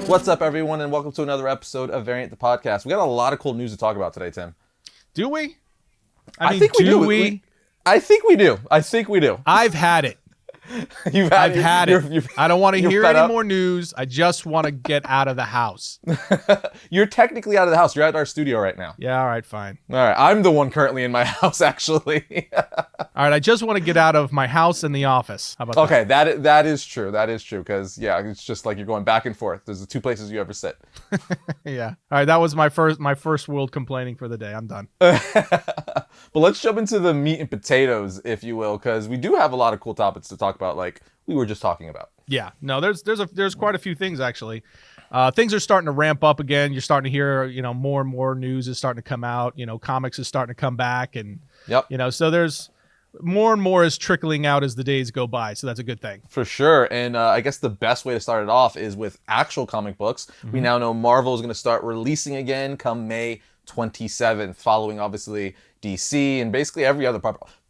What's up, everyone, and welcome to another episode of Variant the Podcast. We got a lot of cool news to talk about today, Tim. Do we? I think we do. I think we do. I've had it. I've had it. I don't want to hear any more news. I just want to get out of the house. You're technically out of the house. You're at our studio right now. Yeah, all right, fine. All right, I'm the one currently in my house, actually. All right, I just want to get out of my house and the office. How about that? Okay, that is true. That is true, because, yeah, it's just like you're going back and forth. There's the two places you ever sit. Yeah. All right, that was my first world complaining for the day. I'm done. But let's jump into the meat and potatoes, if you will, because we do have a lot of cool topics to talk about, like we were just talking about. Yeah, no, there's quite a few things, actually. Things are starting to ramp up again. You're starting to hear, more and more news is starting to come out. Comics is starting to come back, and so there's more and more is trickling out as the days go by. So that's a good thing. For sure. And I guess the best way to start it off is with actual comic books. Mm-hmm. We now know Marvel is going to start releasing again come May 27th, following obviously DC and basically every other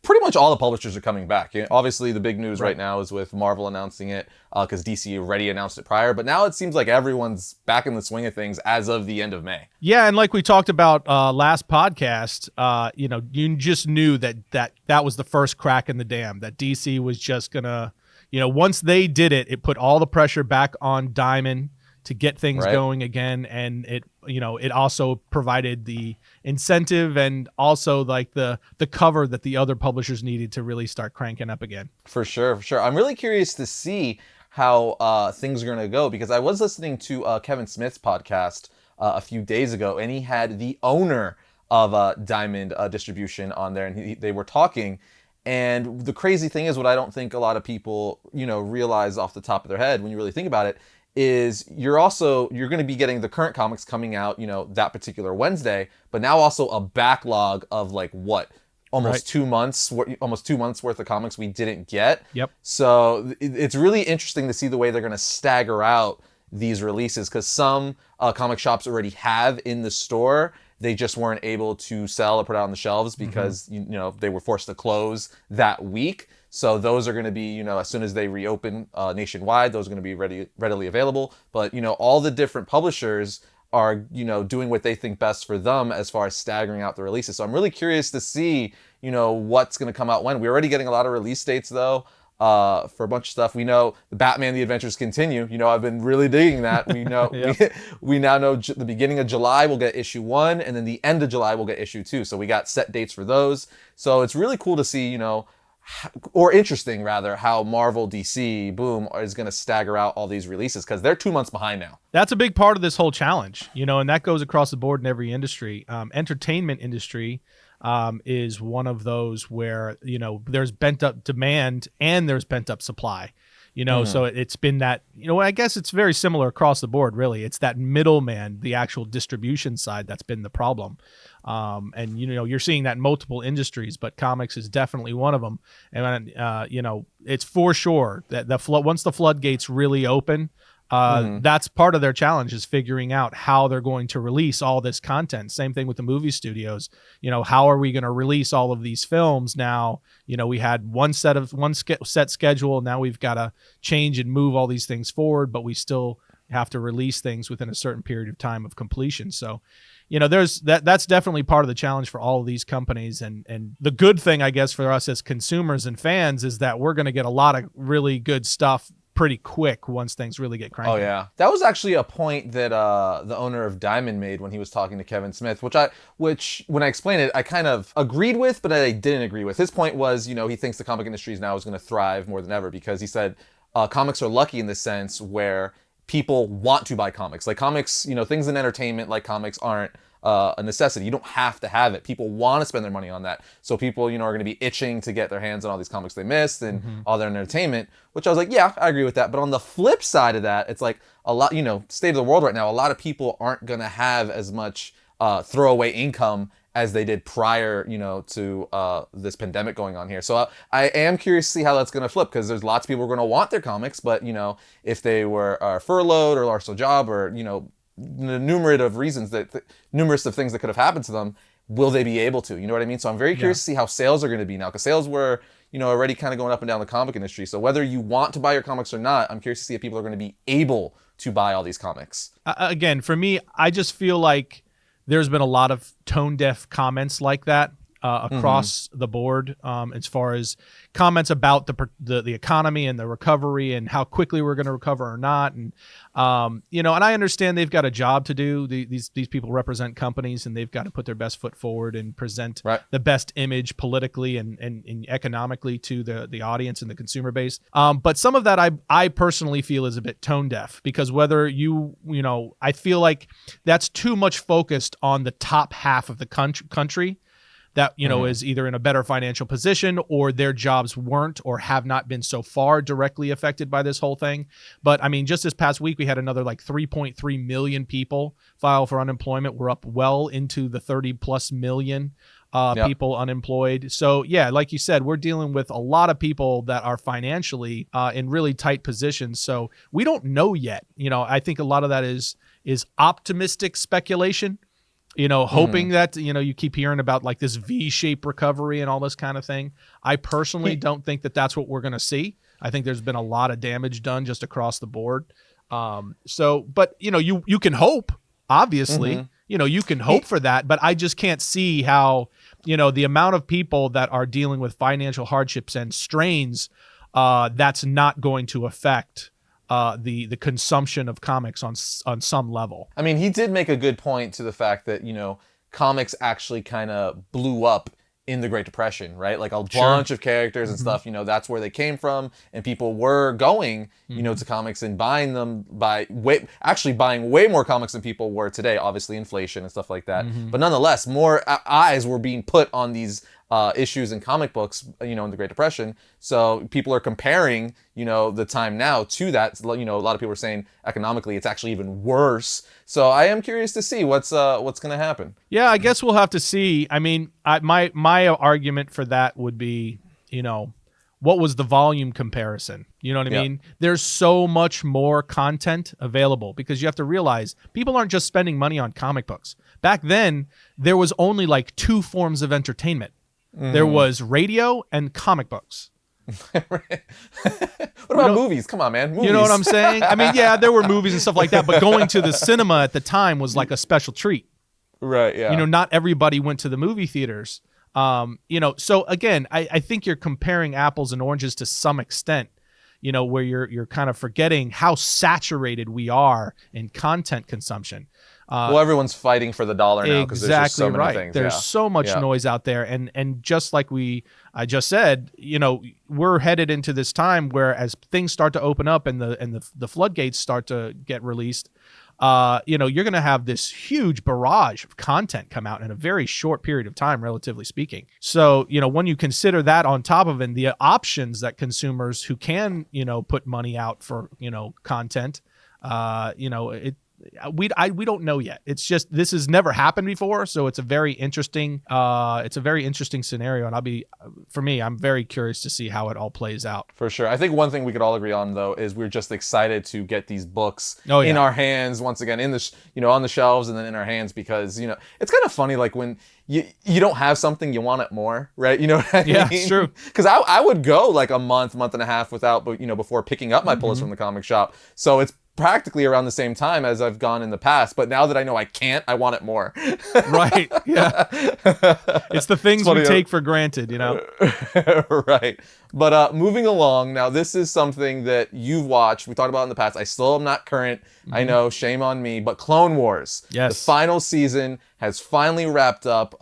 pretty much all the publishers are coming back. Obviously, the big news right now is with Marvel announcing it because DC already announced it prior. But now it seems like everyone's back in the swing of things as of the end of May. Yeah, and like we talked about last podcast, you just knew that was the first crack in the dam, that DC was just going to, once they did it, it put all the pressure back on Diamond to get things going again, and it also provided the incentive and also like the cover that the other publishers needed to really start cranking up again. For sure. I'm really curious to see how things are going to go, because I was listening to Kevin Smith's podcast a few days ago, and he had the owner of Diamond Distribution on there, and they were talking. And the crazy thing is, what I don't think a lot of people realize off the top of their head when you really think about it, is you're going to be getting the current comics coming out, that particular Wednesday, but now also a backlog of almost 2 months worth of comics we didn't get. Yep. So it's really interesting to see the way they're going to stagger out these releases, because some comic shops already have in the store. They just weren't able to sell or put out on the shelves because they were forced to close that week. So those are going to be, as soon as they reopen nationwide, those are going to be readily available. But, all the different publishers are, doing what they think best for them as far as staggering out the releases. So I'm really curious to see, what's going to come out when. We're already getting a lot of release dates, though, for a bunch of stuff. We know the Batman: The Adventures Continue. I've been really digging that. We know we now know the beginning of July we'll get issue 1, and then the end of July we'll get issue 2. So we got set dates for those. So it's really cool to see, or interesting rather, how Marvel, DC, boom, is going to stagger out all these releases, because they're 2 months behind now. That's a big part of this whole challenge, and that goes across the board in every industry. Entertainment industry is one of those where, there's bent up demand and there's bent up supply. So it's been that, I guess it's very similar across the board, really. It's that middleman, the actual distribution side, that's been the problem. And, you're seeing that in multiple industries, but comics is definitely one of them. And, it's for sure that once the floodgates really open, that's part of their challenge, is figuring out how they're going to release all this content. Same thing with the movie studios. How are we going to release all of these films now? We had one set schedule. Now we've got to change and move all these things forward, but we still have to release things within a certain period of time of completion. So, there's that's definitely part of the challenge for all of these companies. And the good thing, I guess, for us as consumers and fans is that we're going to get a lot of really good stuff pretty quick once things really get cranking. Oh yeah, that was actually a point that the owner of Diamond made when he was talking to Kevin Smith, which when I explained it, I kind of agreed with, but I didn't agree with. His point was, he thinks the comic industry now is going to thrive more than ever, because he said comics are lucky in the sense where people want to buy comics. Like comics, things in entertainment like comics aren't a necessity. You don't have to have it. People want to spend their money on that. So people, are going to be itching to get their hands on all these comics they missed and all their entertainment, which I was like, yeah, I agree with that. But on the flip side of that, it's like a lot, state of the world right now, a lot of people aren't going to have as much throwaway income as they did prior, to this pandemic going on here. So I am curious to see how that's going to flip, because there's lots of people who are going to want their comics, but, if they were furloughed or lost a job or, the numerous of things that could have happened to them, will they be able to? You know what I mean? So I'm very curious to see how sales are going to be now, because sales were, already kind of going up and down the comic industry. So whether you want to buy your comics or not, I'm curious to see if people are going to be able to buy all these comics. Again, for me, I just feel like there's been a lot of tone deaf comments like that across the board, as far as comments about the economy and the recovery and how quickly we're going to recover or not. And and I understand they've got a job to do. These people represent companies, and they've got to put their best foot forward and present the best image politically and economically to the audience and the consumer base. But some of that I personally feel is a bit tone deaf, because whether I feel like that's too much focused on the top half of the country that is either in a better financial position, or their jobs weren't or have not been so far directly affected by this whole thing. But I mean, just this past week, we had another like 3.3 million people file for unemployment. We're up well into the 30 plus million people unemployed. So yeah, like you said, we're dealing with a lot of people that are financially in really tight positions. So we don't know yet. I think a lot of that is optimistic speculation. Hoping that, you keep hearing about like this V-shaped recovery and all this kind of thing. I personally don't think that that's what we're going to see. I think there's been a lot of damage done just across the board. But you can hope, obviously, you can hope for that, but I just can't see how, the amount of people that are dealing with financial hardships and strains, that's not going to affect the consumption of comics on some level. I mean, he did make a good point to the fact that, comics actually kind of blew up in the Great Depression, right? Like a bunch of characters and stuff, that's where they came from, and people were going, to comics and buying them buying way more comics than people were today, obviously inflation and stuff like that. But nonetheless, more eyes were being put on these issues in comic books, in the Great Depression. So people are comparing, the time now to that. A lot of people are saying economically it's actually even worse. So I am curious to see what's going to happen. Yeah, I guess we'll have to see. I mean, my argument for that would be, what was the volume comparison? You know what I mean? There's so much more content available, because you have to realize people aren't just spending money on comic books. Back then, there was only like two forms of entertainment. There was radio and comic books. What about movies? Come on, man. Movies. You know what I'm saying? I mean, yeah, there were movies and stuff like that, but going to the cinema at the time was like a special treat. Right, yeah. Not everybody went to the movie theaters. So again, I think you're comparing apples and oranges to some extent, where you're kind of forgetting how saturated we are in content consumption. Well, everyone's fighting for the dollar now because there's just so many things. There's so much noise out there, and just like I just said, we're headed into this time where as things start to open up and the floodgates start to get released, you're going to have this huge barrage of content come out in a very short period of time, relatively speaking. So, when you consider that on top of it, the options that consumers who can, put money out for, content, we don't know yet. It's just, this has never happened before, so it's a very interesting scenario, and I'm very curious to see how it all plays out. For sure. I think one thing we could all agree on though is we're just excited to get these books in our hands once again, in the on the shelves and then in our hands, because it's kind of funny, like when you don't have something, you want it more, right? You know what I mean? Yeah, it's true. Because I would go like a month and a half without, before picking up my pullets from the comic shop. So it's practically around the same time as I've gone in the past, but now that I know I can't, I want it more. Right. Yeah. It's the things we take for granted, Right. But moving along, now this is something that you've watched, we talked about in the past. I still am not current. I know, shame on me, but Clone Wars. Yes. The final season has finally wrapped up,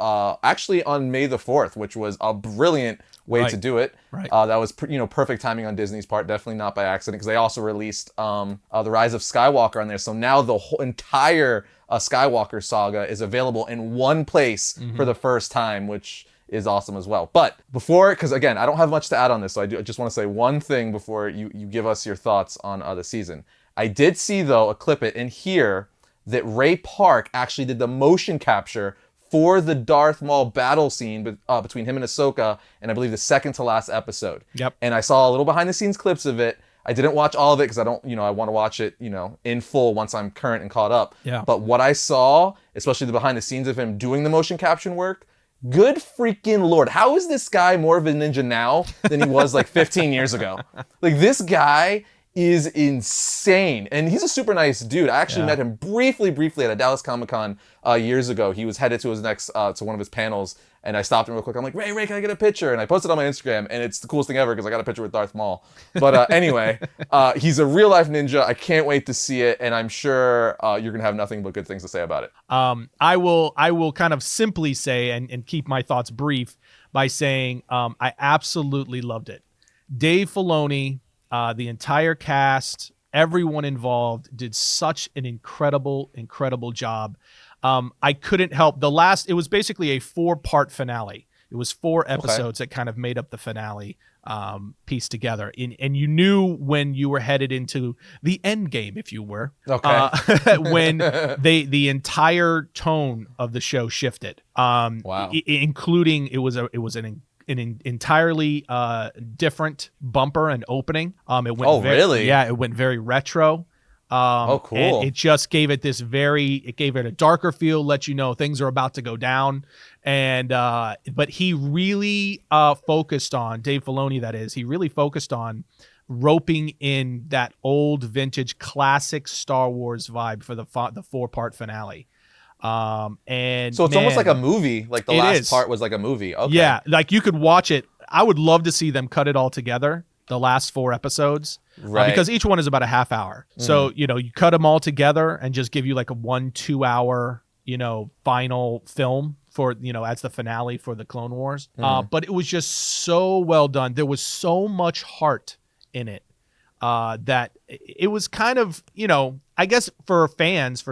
actually on May the 4th, which was a brilliant way to do it. Right. That was perfect timing on Disney's part, definitely not by accident, because they also released The Rise of Skywalker on there. So now the whole entire Skywalker saga is available in one place for the first time, which is awesome as well. But because again, I don't have much to add on this, so I just want to say one thing before you give us your thoughts on the season. I did see though a clip and hear that Ray Park actually did the motion capture for the Darth Maul battle scene between him and Ahsoka, and I believe the second to last episode. Yep. And I saw a little behind the scenes clips of it. I didn't watch all of it because I don't, I want to watch it, in full once I'm current and caught up. Yeah. But what I saw, especially the behind the scenes of him doing the motion caption work, good freaking Lord. How is this guy more of a ninja now than he was like 15 years ago? Like, this guy is insane. And he's a super nice dude. I actually met him briefly at a Dallas Comic-Con years ago. He was headed to his next, to one of his panels, and I stopped him real quick. I'm like, Ray, can I get a picture? And I posted it on my Instagram, and it's the coolest thing ever because I got a picture with Darth Maul. But anyway, he's a real life ninja. I can't wait to see it, and I'm sure you're gonna have nothing but good things to say about it. I will kind of simply say and keep my thoughts brief by saying I absolutely loved it. Dave Filoni, the entire cast, everyone involved did such an incredible job. I couldn't help it was basically a 4-part finale. It was 4 episodes that kind of made up the finale pieced together. And you knew when you were headed into the end game, if you were, when the entire tone of the show shifted. Including it was an entirely different bumper and opening. It went really? Yeah, it went very retro. Cool. And it just gave it a darker feel, let you know things are about to go down. And but he really focused on, Dave Filoni that is, he really focused on roping in that old vintage classic Star Wars vibe for the 4-part finale. And so it's almost like a movie. Like the last part was like a movie. Okay. Yeah, like you could watch it. I would love to see them cut it all together, the last 4 episodes, because each one is about a half hour. So, you cut them all together and just give you like a 1-2 hour, final film for, as the finale for the Clone Wars. But it was just so well done. There was so much heart in it that it was kind of, I guess for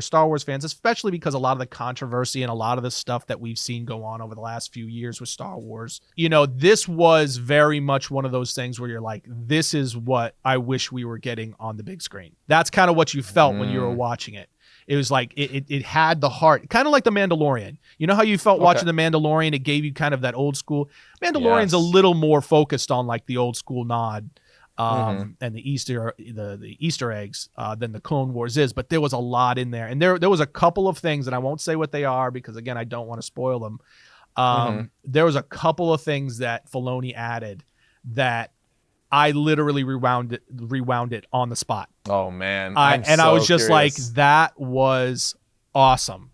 Star Wars fans, especially because a lot of the controversy and a lot of the stuff that we've seen go on over the last few years with Star Wars, this was very much one of those things where you're like, this is what I wish we were getting on the big screen. That's kind of what you felt when you were watching it. It was like, it had the heart, kind of like The Mandalorian. You know how you felt watching The Mandalorian? It gave you kind of that old school. Mandalorian's a little more focused on like the old school nod. And the Easter eggs than the Clone Wars is, but there was a lot in there, and there was a couple of things, and I won't say what they are because again I don't want to spoil them. There was a couple of things that Filoni added that I literally rewound it on the spot. Oh man, I was just like, that was awesome.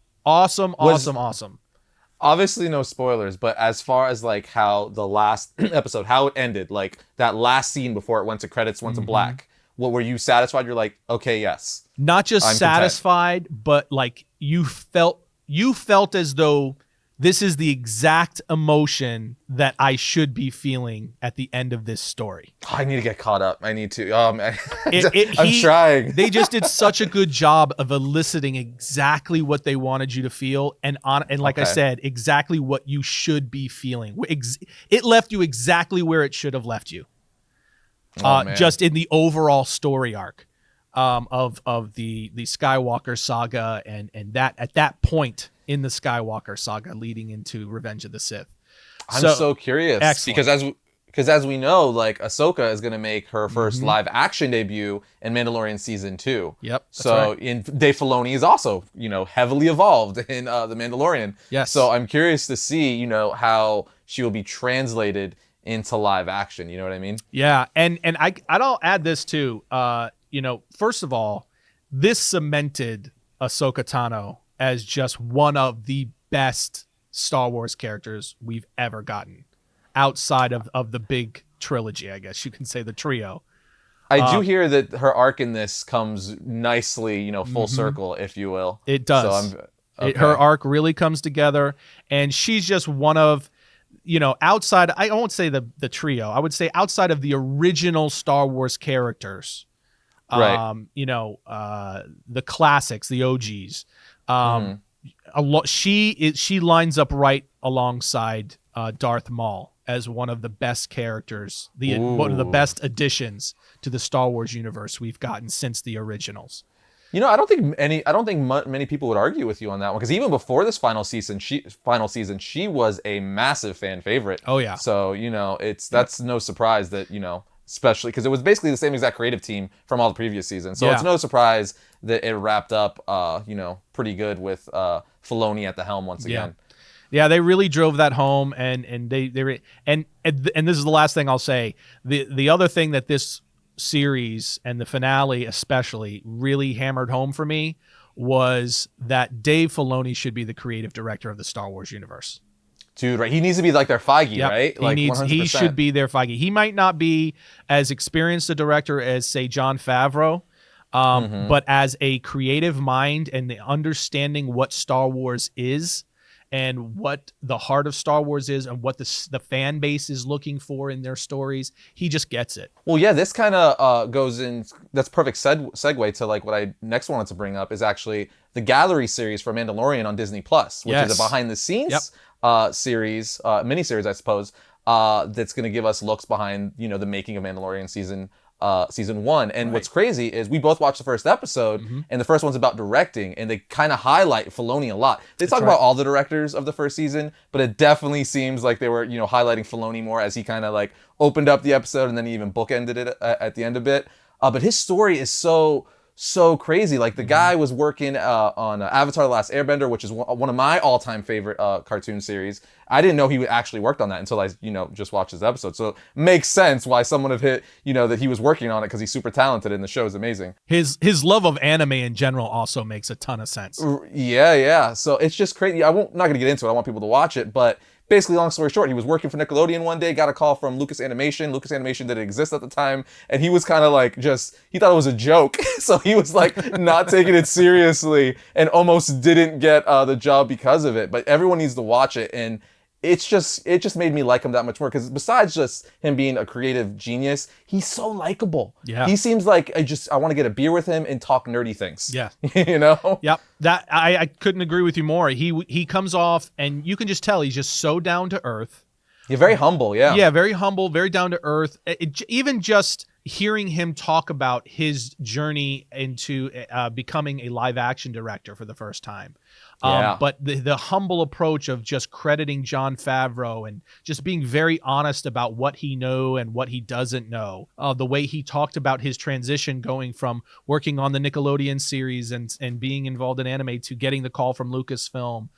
Obviously no spoilers, but as far as like how the last episode, how it ended, like that last scene before it went to credits, went to black, what were you satisfied? You're like, okay, yes. Not just I'm satisfied, content. But like you felt as though this is the exact emotion that I should be feeling at the end of this story. I need to get caught up. I need to. Oh man, I'm trying. They just did such a good job of eliciting exactly what they wanted you to feel, and like I said, exactly what you should be feeling. It left you exactly where it should have left you. Just in the overall story arc of the Skywalker saga, and that at that point in the Skywalker saga leading into Revenge of the Sith. I'm so curious. Excellent. Because as we know, like Ahsoka is going to make her first live action debut in Mandalorian season 2. Yep. So Dave Filoni is also, heavily evolved in The Mandalorian. Yes. So I'm curious to see, how she will be translated into live action. You know what I mean? Yeah. And I'll add this too. First of all, this cemented Ahsoka Tano as just one of the best Star Wars characters we've ever gotten outside of the big trilogy, I guess you can say, the trio. I do hear that her arc in this comes nicely, full circle, if you will. It does. So her arc really comes together, and she's just one of, outside, I won't say the trio, I would say outside of the original Star Wars characters, the classics, the OGs. She lines up right alongside Darth Maul as one of the best characters, one of the best additions to the Star Wars universe we've gotten since the originals. I don't think many people would argue with you on that one, because even before this final season, she was a massive fan favorite. Oh yeah. So that's no surprise that especially because it was basically the same exact creative team from all the previous seasons. So it's no surprise that it wrapped up, pretty good with Filoni at the helm once again. Yeah, they really drove that home, and this is the last thing I'll say. The other thing that this series and the finale especially really hammered home for me was that Dave Filoni should be the creative director of the Star Wars universe. Dude, right? He needs to be like their Feige, Yep. right? Like 100%. He should be their Feige. He might not be as experienced a director as, say, Jon Favreau, but as a creative mind and the understanding what Star Wars is and what the heart of Star Wars is and what the fan base is looking for in their stories, he just gets it. Well, yeah, this kind of goes in. That's perfect segue to like what I next wanted to bring up is actually the Gallery series for Mandalorian on Disney Plus, which is a behind the scenes series, miniseries, I suppose, that's going to give us looks behind, the making of Mandalorian season 1. And what's crazy is we both watched the first episode, and the first one's about directing, and they kind of highlight Filoni a lot. They talk about all the directors of the first season, but it definitely seems like they were, highlighting Filoni more as he kind of like opened up the episode, and then he even bookended it at the end of it. But his story is so crazy. Like the guy was working on Avatar: The Last Airbender, which is one of my all-time favorite cartoon series. I didn't know he actually worked on that until I, just watched his episode. So it makes sense why someone have hit, that he was working on it, because he's super talented and the show is amazing. His love of anime in general also makes a ton of sense. Yeah. So it's just crazy. I'm not going to get into it. I want people to watch it, but basically, long story short, he was working for Nickelodeon one day, got a call from Lucas Animation. Lucas Animation didn't exist at the time, and he was kind of like he thought it was a joke. So he was like not taking it seriously and almost didn't get the job because of it. But everyone needs to watch it, and it just made me like him that much more, because besides just him being a creative genius, he's so likable. Yeah. He seems like I want to get a beer with him and talk nerdy things. Yeah. Yep. That I couldn't agree with you more. He comes off, and you can just tell he's just so down to earth. You're very humble, yeah. Yeah, very humble, very down to earth. Even just hearing him talk about his journey into becoming a live action director for the first time. But the humble approach of just crediting Jon Favreau and just being very honest about what he knows and what he doesn't know. The way he talked about his transition going from working on the Nickelodeon series and being involved in anime to getting the call from Lucasfilm.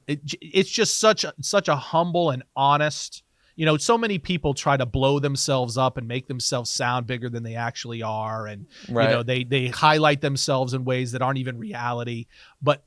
It's just such a humble and honest. So many people try to blow themselves up and make themselves sound bigger than they actually are. And, they highlight themselves in ways that aren't even reality. But,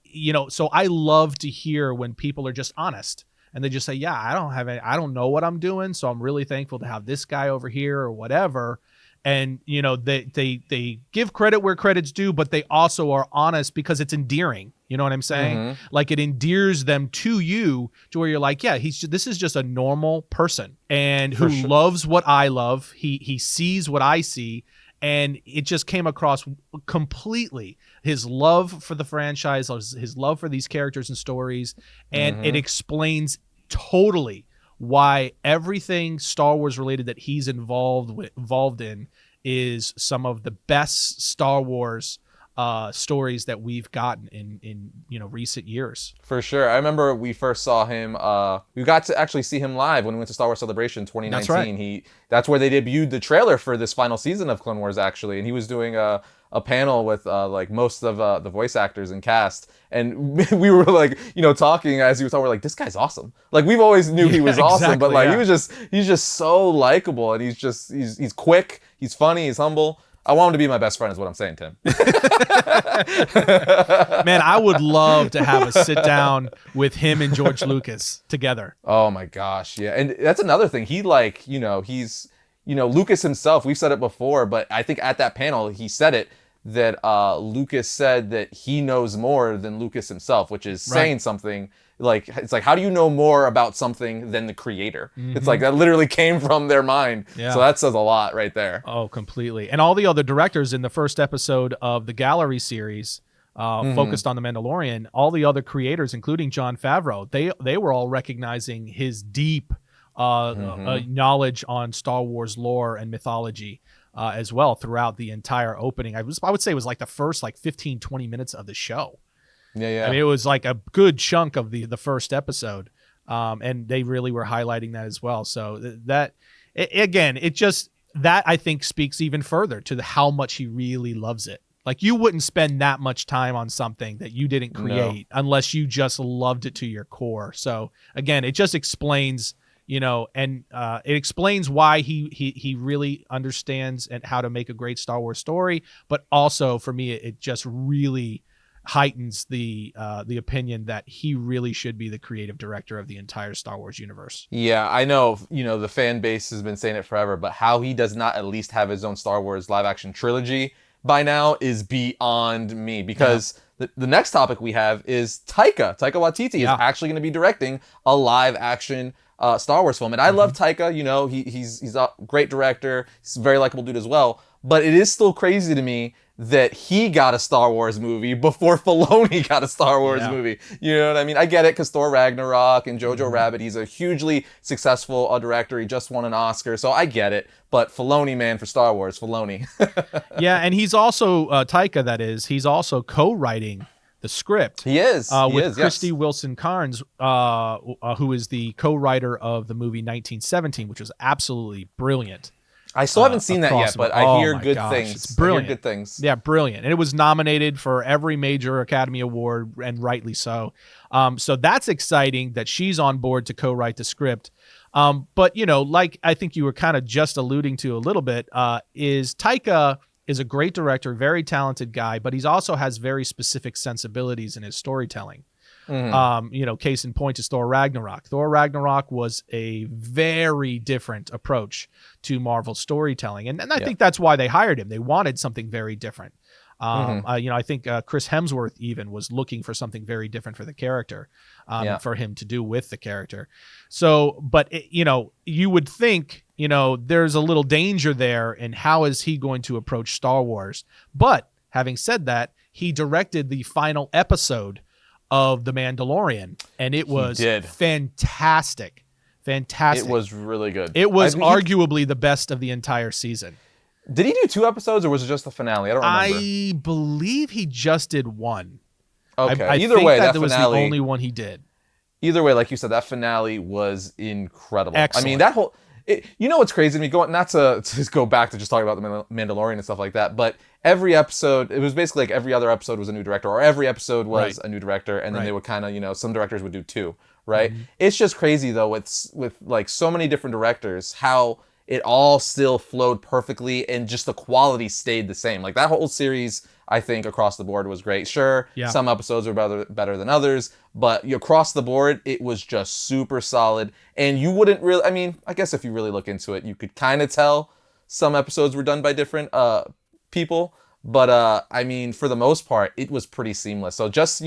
so I love to hear when people are just honest and they just say, yeah, I don't know what I'm doing. So I'm really thankful to have this guy over here or whatever. And, they give credit where credit's due, but they also are honest because it's endearing. You know what I'm saying? Like it endears them to you to where you're like, yeah, this is just a normal person and who loves what I love. He sees what I see. And it just came across completely his love for the franchise, his love for these characters and stories. And it explains totally why everything Star Wars related that he's involved in is some of the best Star Wars stories that we've gotten in recent years. For sure. I remember we first saw him, we got to actually see him live when we went to Star Wars Celebration 2019. That's right. That's where they debuted the trailer for this final season of Clone Wars, actually, and he was doing a panel with like most of the voice actors and cast, and we were like, talking as he was talking, we're like, this guy's awesome. Like we've always knew he was awesome, but like he's just so likable, and he's quick, he's funny, he's humble. I want him to be my best friend is what I'm saying, Tim. Man, I would love to have a sit down with him and George Lucas together. Oh my gosh, yeah. And that's another thing. He he's Lucas himself, we've said it before, but I think at that panel he said it, that Lucas said that he knows more than Lucas himself, which is saying something. Like, it's like, how do you know more about something than the creator? It's like that literally came from their mind. Yeah. So that says a lot right there. Oh, completely. And all the other directors in the first episode of the Gallery series focused on The Mandalorian, all the other creators, including Jon Favreau, they were all recognizing his deep knowledge on Star Wars lore and mythology as well throughout the entire opening. I would say it was like the first 15, 20 minutes of the show. Yeah. I mean, it was like a good chunk of the first episode, and they really were highlighting that as well. So that I think speaks even further to how much he really loves it. Like you wouldn't spend that much time on something that you didn't create unless you just loved it to your core. So again, it just explains and it explains why he really understands and how to make a great Star Wars story. But also for me, it just really heightens the opinion that he really should be the creative director of the entire Star Wars universe. Yeah, I know, the fan base has been saying it forever, but how he does not at least have his own Star Wars live action trilogy by now is beyond me, because the next topic we have is Taika Waititi is actually going to be directing a live action Star Wars film. And I love Taika, he's a great director. He's a very likable dude as well. But it is still crazy to me that he got a Star Wars movie before Filoni got a Star Wars movie. You know what I mean? I get it, because Thor Ragnarok and Jojo Rabbit, he's a hugely successful director. He just won an Oscar, so I get it. But Filoni, man, for Star Wars, Filoni. Yeah, and he's also, Taika, that is, he's also co-writing the script. He is. With Christy Wilson Cairns, who is the co-writer of the movie 1917, which was absolutely brilliant. I still haven't seen that yet, but I hear good things. It's brilliant. I hear good things. Yeah, brilliant. And it was nominated for every major Academy Award, and rightly so. So that's exciting that she's on board to co-write the script. But, like I think you were kind of just alluding to a little bit, is Taika is a great director, very talented guy, but he also has very specific sensibilities in his storytelling. Case in point is Thor Ragnarok. Thor Ragnarok was a very different approach to Marvel storytelling. And I think that's why they hired him. They wanted something very different. I think Chris Hemsworth even was looking for something very different for the character, for him to do with the character. So, but you would think, there's a little danger there in how is he going to approach Star Wars. But having said that, he directed the final episode of The Mandalorian, and it was fantastic. Fantastic. It was really good. It was arguably the best of the entire season. Did he do 2 episodes, or was it just the finale? I don't remember. I believe he just did 1. Okay. I Either think way, that that was finale, the only one he did. Either way, like you said, that finale was incredible. Excellent. I mean, that whole... what's crazy to me, not to just go back to just talking about the Mandalorian and stuff like that, but every episode, it was basically like every other episode was a new director, or every episode was a new director, and then they would kind of, some directors would do 2, right? It's just crazy, though, with like so many different directors, how it all still flowed perfectly, and just the quality stayed the same. Like, that whole series, I think, across the board was great. Sure, some episodes were better than others, but across the board, it was just super solid. And you wouldn't really, I guess if you really look into it, you could kind of tell some episodes were done by different people. But, for the most part, it was pretty seamless. So just,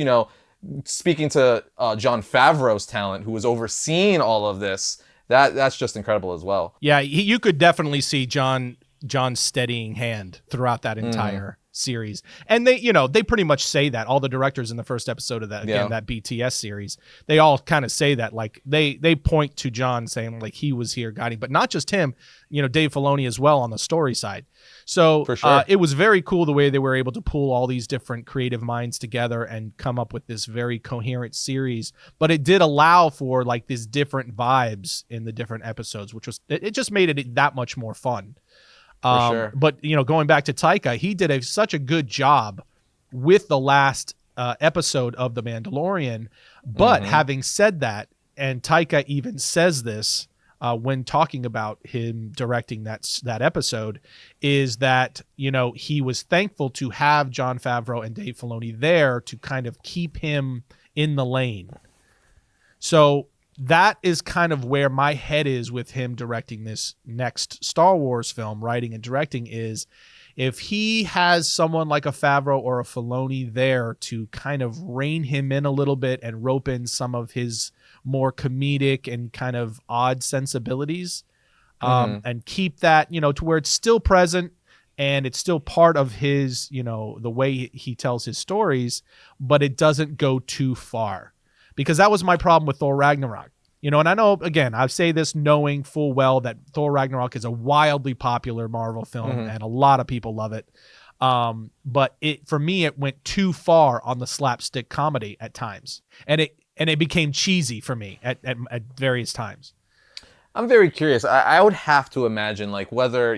speaking to Jon Favreau's talent, who was overseeing all of this, that's just incredible as well. Yeah, you could definitely see John's steadying hand throughout that entire series. And they pretty much say that. All the directors in the first episode of that, that BTS series, they all kind of say that, like they point to John saying like he was here guiding, but not just him, Dave Filoni as well on the story side. So for sure. It was very cool the way they were able to pull all these different creative minds together and come up with this very coherent series. But it did allow for like these different vibes in the different episodes, which was, it just made it that much more fun. For sure. But, going back to Taika, he did such a good job with the last episode of The Mandalorian. But having said that, and Taika even says this when talking about him directing that episode, is that, he was thankful to have Jon Favreau and Dave Filoni there to kind of keep him in the lane. So that is kind of where my head is with him directing this next Star Wars film, writing and directing, is if he has someone like a Favreau or a Filoni there to kind of rein him in a little bit and rope in some of his more comedic and kind of odd sensibilities, and keep that, to where it's still present and it's still part of his, the way he tells his stories, but it doesn't go too far. Because that was my problem with Thor Ragnarok. And I know, again, I say this knowing full well that Thor Ragnarok is a wildly popular Marvel film and a lot of people love it. But for me, it went too far on the slapstick comedy at times. And it became cheesy for me at various times. I'm very curious. I would have to imagine, like, whether,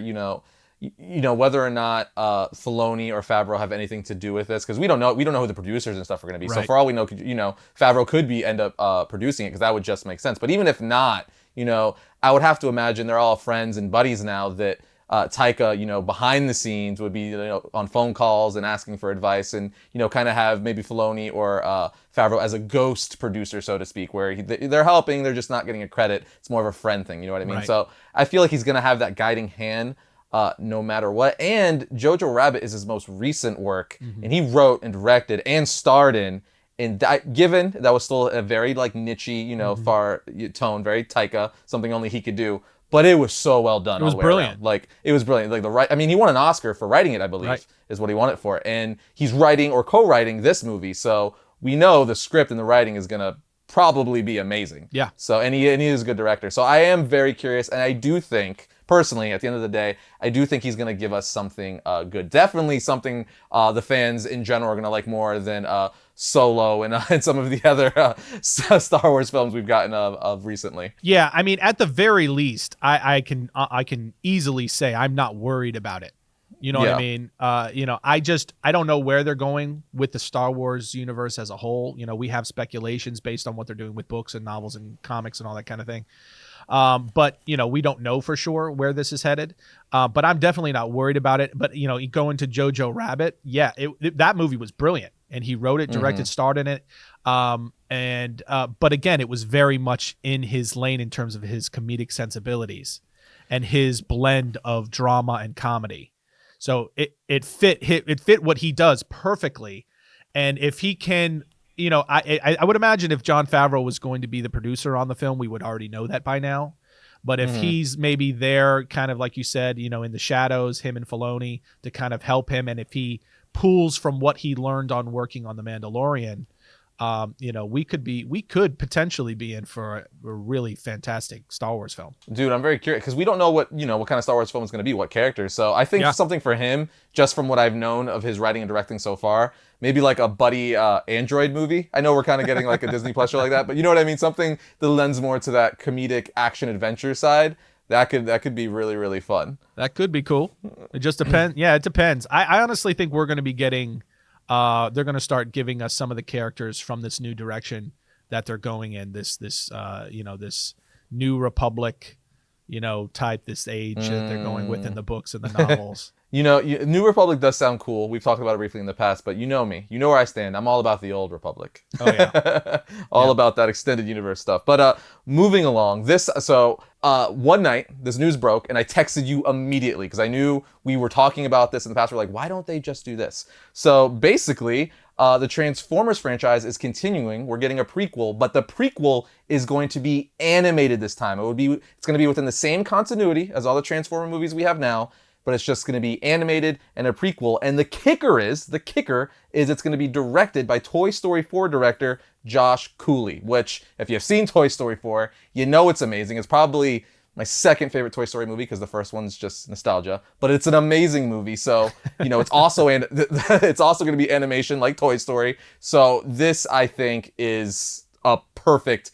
whether or not Filoni or Favreau have anything to do with this, because we don't know who the producers and stuff are going to be. Right. So for all we know, Favreau could end up producing it, because that would just make sense. But even if not, I would have to imagine they're all friends and buddies now that Taika, behind the scenes would be, on phone calls and asking for advice and, kind of have maybe Filoni or Favreau as a ghost producer, so to speak, where they're helping, they're just not getting a credit. It's more of a friend thing, you know what I mean? Right. So I feel like he's going to have that guiding hand no matter what. And Jojo Rabbit is his most recent work, and he wrote and directed and starred in. And given that was still a very niche-y, far tone, very Taika, something only he could do. But it was so well done. It was brilliant. It was brilliant. He won an Oscar for writing it, I believe, is what he won it for. And he's writing or co-writing this movie, so we know the script and the writing is gonna probably be amazing. Yeah. So and he is a good director. So I am very curious, and I do think, personally, at the end of the day, I do think he's gonna give us something good. Definitely something the fans in general are gonna like more than Solo and some of the other Star Wars films we've gotten of recently. Yeah, I mean, at the very least, I can easily say I'm not worried about it. You know what I mean? I don't know where they're going with the Star Wars universe as a whole. We have speculations based on what they're doing with books and novels and comics and all that kind of thing. But we don't know for sure where this is headed. But I'm definitely not worried about it. But you go into Jojo Rabbit, that movie was brilliant. And he wrote it, directed, starred in it. But again, it was very much in his lane in terms of his comedic sensibilities and his blend of drama and comedy. So it fit what he does perfectly. And if he can, I would imagine if Jon Favreau was going to be the producer on the film, we would already know that by now. But if he's maybe there, kind of like you said, in the shadows, him and Filoni to kind of help him, and if he pulls from what he learned on working on The Mandalorian, we could potentially be in for a really fantastic Star Wars film. Dude, I'm very curious because we don't know what kind of Star Wars film is going to be, what characters. So I think something for him, just from what I've known of his writing and directing so far, maybe like a buddy android movie. I know we're kind of getting like a Disney Plus show like that, but you know what I mean? Something that lends more to that comedic action adventure side. That could be really, really fun. That could be cool. It just depends. Yeah, it depends. I honestly think we're going to be getting, they're going to start giving us some of the characters from this new direction that they're going in. This New Republic, type, this age that they're going with in the books and the novels. New Republic does sound cool. We've talked about it briefly in the past, but you know me. You know where I stand. I'm all about the old Republic. Oh, yeah. All about that extended universe stuff. But moving along, one night, this news broke, and I texted you immediately because I knew we were talking about this in the past. We're like, why don't they just do this? So basically, the Transformers franchise is continuing. We're getting a prequel, but the prequel is going to be animated this time. It's going to be within the same continuity as all the Transformer movies we have now, but it's just going to be animated and a prequel. And the kicker is it's going to be directed by Toy Story 4 director Josh Cooley, which, if you've seen Toy Story 4, it's amazing. It's probably my second favorite Toy Story movie because the first one's just nostalgia, but it's an amazing movie. So, it's also it's also going to be animation like Toy Story. So this, I think, is a perfect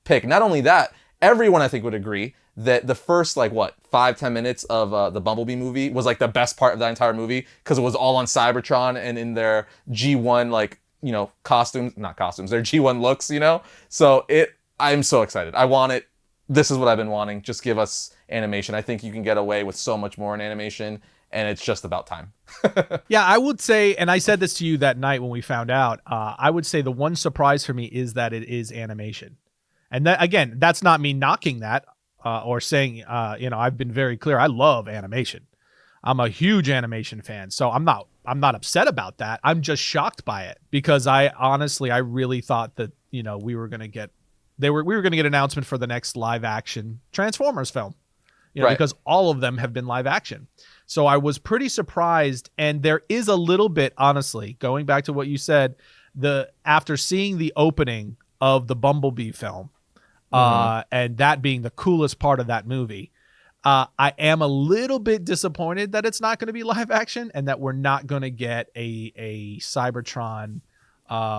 pick. Not only that, everyone I think would agree that the first 5-10 minutes of the Bumblebee movie was like the best part of that entire movie because it was all on Cybertron and in their G1 costumes, not costumes, their G1 looks, So I'm so excited. I want it. This is what I've been wanting. Just give us animation. I think you can get away with so much more in animation, and it's just about time. Yeah, I would say, and I said this to you that night when we found out, I would say the one surprise for me is that it is animation. And that, again, that's not me knocking that or saying, I've been very clear. I love animation. I'm a huge animation fan. So I'm not upset about that. I'm just shocked by it because I really thought that, we were going to get an announcement for the next live action Transformers film, because all of them have been live action. So I was pretty surprised. And there is a little bit, honestly, going back to what you said, after seeing the opening of the Bumblebee film, and that being the coolest part of that movie, I am a little bit disappointed that it's not going to be live action and that we're not going to get a Cybertron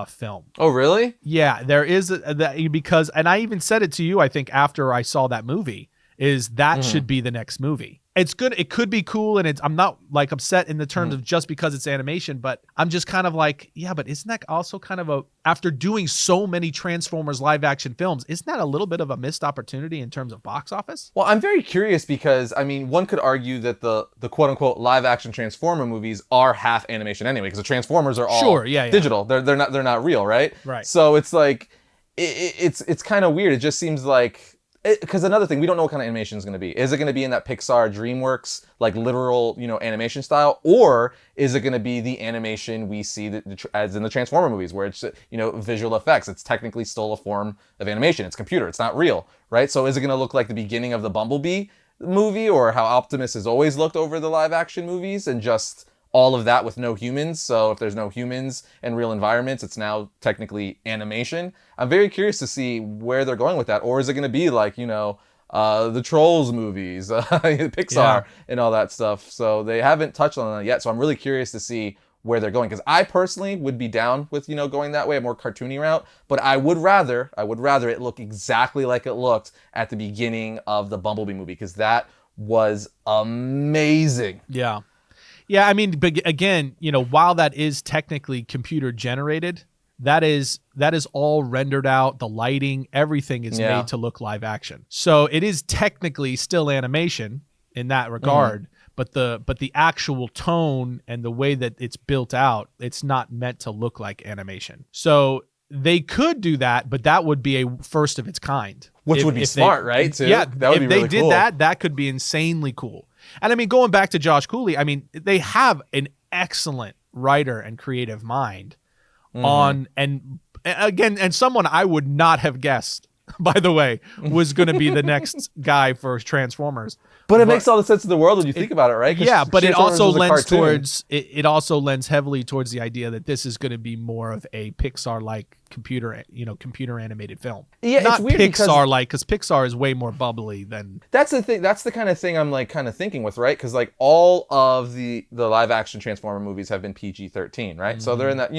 film. Oh, really? Yeah, there is that because, and I even said it to you, I think, after I saw that movie, is that should be the next movie. It's good. It could be cool. And I'm not like upset in the terms of just because it's animation, but I'm just kind of like, yeah, but isn't that also kind of after doing so many Transformers live action films, isn't that a little bit of a missed opportunity in terms of box office? Well, I'm very curious because, I mean, one could argue that the quote unquote live action Transformer movies are half animation anyway, because the Transformers are all digital. They're not real, right? Right. So it's like, it's kind of weird. It just seems like, because another thing, we don't know what kind of animation is going to be. Is it going to be in that Pixar DreamWorks, like literal, animation style? Or is it going to be the animation we see as in the Transformer movies, where it's, visual effects? It's technically still a form of animation. It's computer. It's not real, right? So is it going to look like the beginning of the Bumblebee movie, or how Optimus has always looked over the live action movies, and just all of that with no humans? So if there's no humans and real environments, it's now technically animation. I'm very curious to see where they're going with that. Or is it going to be like, the Trolls movies, Pixar and all that stuff? So they haven't touched on that yet. So I'm really curious to see where they're going, because I personally would be down with, going that way, a more cartoony route. But I would rather it look exactly like it looked at the beginning of the Bumblebee movie, because that was amazing. Yeah. Yeah, I mean, but again, while that is technically computer generated, that is all rendered out. The lighting, everything is made to look live action. So it is technically still animation in that regard, but the actual tone and the way that it's built out, it's not meant to look like animation. So they could do that, but that would be a first of its kind. Which would be smart, right? Too? Yeah, that would be really cool. If they did that could be insanely cool. And I mean, going back to Josh Cooley, I mean, they have an excellent writer and creative mind and someone I would not have guessed, by the way, was going to be the next guy for Transformers. But it makes all the sense in the world when you think about it, right? Yeah, but it also lends towards it also lends heavily towards the idea that this is going to be more of a Pixar-like computer animated film. Yeah, not it's weird Pixar-like, because Pixar is way more bubbly than. That's the thing. That's the kind of thing I'm like kind of thinking with, right? Because like all of the live action Transformer movies have been PG-13, right? So they're in that,